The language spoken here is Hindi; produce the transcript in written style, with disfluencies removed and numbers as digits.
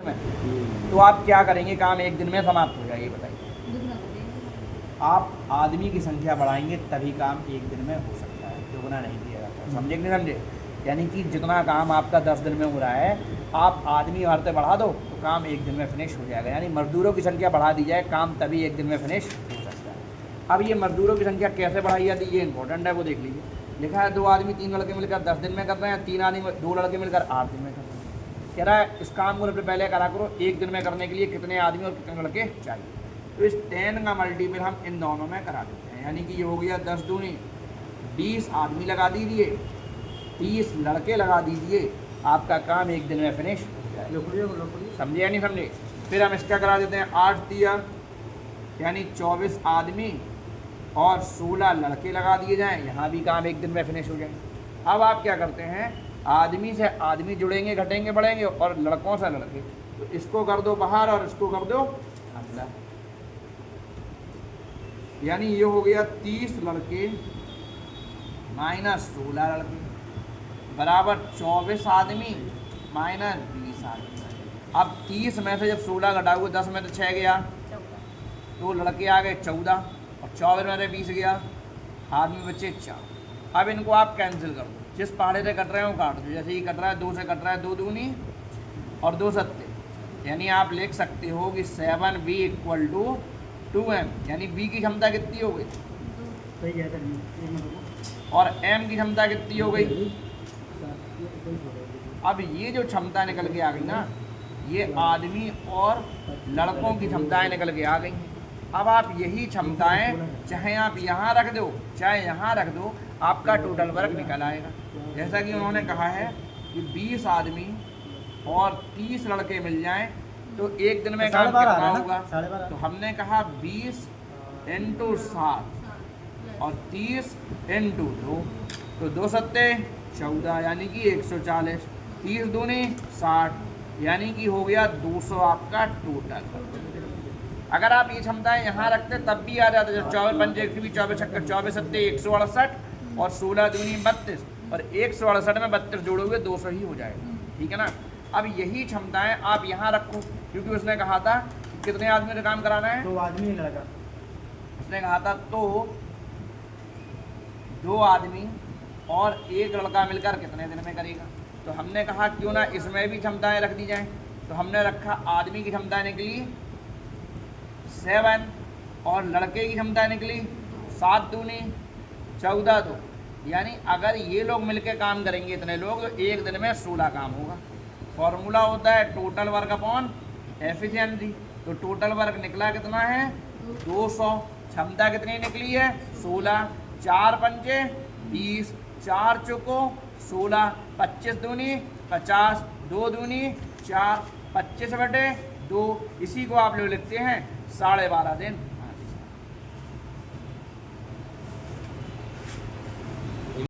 में, तो आप क्या करेंगे, काम एक दिन में समाप्त हो जाएगी, बताइए। आप आदमी की संख्या बढ़ाएंगे तभी काम एक दिन में हो सकता है, दुगना नहीं दिया जाता, समझे कि नहीं समझे। यानी कि जितना काम आपका 10 दिन में हो रहा है, आप आदमी औरतें बढ़ा दो तो काम एक दिन में फिनिश हो जाएगा। यानी मजदूरों की संख्या बढ़ा दी जाए, काम तभी एक दिन में फिनिश हो सकता है। अब ये मजदूरों की संख्या कैसे बढ़ाई जाती है, ये इंपॉर्टेंट है, वो देख लीजिए। लिखा है 2 आदमी 3 लड़के मिलकर 10 दिन में कर रहे हैं, 3 आदमी 2 लड़के मिलकर 8 दिन में कर रहे हैं। कह रहा है इस काम को सबसे पहले करा करो, एक दिन में करने के लिए कितने आदमी और कितने लड़के चाहिए। तो इस 10 का मल्टीपल हम इन दोनों में करा देते हैं, यानी कि ये हो गया 10 दूनी 20 आदमी लगा दीजिए, 30 लड़के लगा दीजिए, आपका काम एक दिन में फिनिश हो जाए। समझे या नहीं समझे। फिर हम इसका करा देते हैं 8 दिया, यानी 24 आदमी और 16 लड़के लगा दिए जाएं, यहाँ भी काम एक दिन में फिनिश हो जाए। अब आप क्या करते हैं, आदमी से आदमी जुड़ेंगे, घटेंगे, बढ़ेंगे, और लड़कों से लड़के, तो इसको कर दो बाहर और इसको कर दो अंदर, यानी ये हो गया 30 लड़के माइनस 16 लड़के बराबर 24 आदमी माइनस 20 आदमी। अब 30 में से जब 16 घटाओगे 10 में तो 6 गया, तो लड़के आ गए 14, और 24 में से 20 गया, आदमी बच्चे 4। अब इनको आप कैंसिल कर दो, जिस पहाड़े से कट रहे हो काट दो, जैसे ही कट रहा है 2 से कट रहा है, 2 दूनी और 2 सत्ते, यानी आप लिख सकते हो कि 7b = 2m, यानी b की क्षमता कितनी हो गई और m की क्षमता कितनी हो गई। अब ये जो क्षमता निकल के आ गई ना, ये आदमी और लड़कों की क्षमताएं निकल के आ गई। अब आप यही क्षमताएं चाहे आप यहाँ रख दो चाहे यहाँ रख दो, आपका टोटल वर्क निकल आएगा। जैसा कि उन्होंने कहा है कि 20 आदमी और 30 लड़के मिल जाएं तो एक दिन में काम कितना होगा, तो हमने कहा 20 × 7 और 30 × 2, तो 2 सत्ते 14, यानी कि 140, 30 दूनी 60, यानी कि हो गया 200 आपका टोटल। अगर आप ये क्षमताएं यहाँ रखते तब भी आ जाता, जब 24 पंजे 24 छक्के 24 सत्ते 168 और 16 दूनी 32, और 168 में 32 जोड़ोगे 200 ही हो जाएगा, ठीक है ना। अब यही क्षमताएं आप यहाँ रखो, क्योंकि उसने कहा था कि कितने आदमी का काम कराना है, 2 आदमी लड़का, उसने कहा था तो 2 आदमी और 1 लड़का मिलकर कितने दिन में करेगा। तो हमने कहा क्यों ना इसमें भी क्षमताएं रख दी जाएं, तो हमने रखा आदमी की क्षमता निकली 7 और लड़के की क्षमता निकली 7 दूनी 14, तो यानी अगर ये लोग मिलके काम करेंगे इतने लोग, तो एक दिन में 16 काम होगा। फॉर्मूला होता है टोटल वर्क अपॉन एफिशिएंसी, तो टोटल वर्क निकला कितना है 200, क्षमता कितनी निकली है 16, 4 पंजे 20, 4 चौको 16, 25 दूनी 50, 2 दूनी 4, 25/2, इसी को आप लोग लिखते हैं 12.5 दिन।